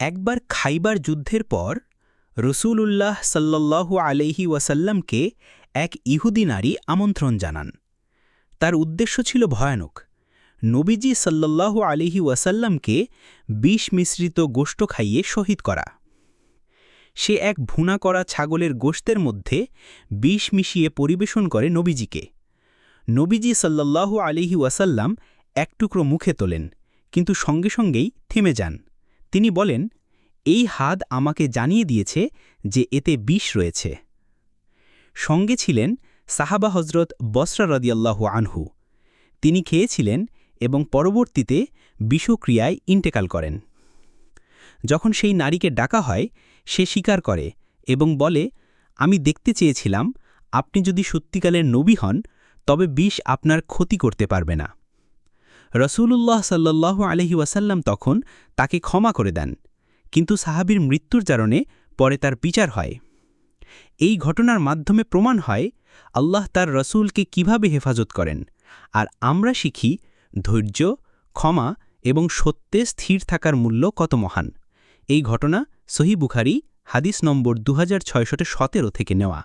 একবার খাইবার যুদ্ধের পর রসূলুল্লাহ সাল্লাল্লাহু আলাইহি ওয়াসাল্লামকে এক ইহুদি নারী আমন্ত্রণ জানান। তার উদ্দেশ্য ছিল ভয়ানক। নবীজি সাল্লাল্লাহু আলাইহি ওয়াসাল্লামকে বিষ মিশ্রিত গোশত খাইয়ে শহীদ করা। সে এক ভুনা করা ছাগলের গোশতের মধ্যে বিষ মিশিয়ে পরিবেশন করে নবীজিকে। নবীজি সাল্লাল্লাহু আলাইহি ওয়াসাল্লাম এক টুকরো মুখে তোলেন, কিন্তু সঙ্গে সঙ্গেই থেমে যান। তিনি বলেন, এই হাদ আমাকে জানিয়ে দিয়েছে যে এতে বিষ রয়েছে। সঙ্গে ছিলেন সাহাবা হজরত বসরা রাদিয়াল্লাহু আনহু। তিনি খেয়েছিলেন এবং পরবর্তীতে বিষক্রিয়ায় ইন্তেকাল করেন। যখন সেই নারীকে ডাকা হয়, সে স্বীকার করে এবং বলে, আমি দেখতে চেয়েছিলাম আপনি যদি সত্যিকারের নবী হন তবে বিষ আপনার ক্ষতি করতে পারবে না। রসূলুল্লাহ সাল্লাল্লাহু আলাইহি ওয়াসাল্লাম তখন তাকে ক্ষমা করে দেন, কিন্তু সাহাবীর মৃত্যুর কারণে পরে তার বিচার হয়। এই ঘটনার মাধ্যমে প্রমাণ হয় আল্লাহ তার রসূলকে কিভাবে হেফাজত করেন, আর আমরা শিখি ধৈর্য, ক্ষমা এবং সত্যে স্থির থাকার মূল্য কত মহান। এই ঘটনা সহিহ বুখারী হাদিস নম্বর 2617 থেকে নেওয়া।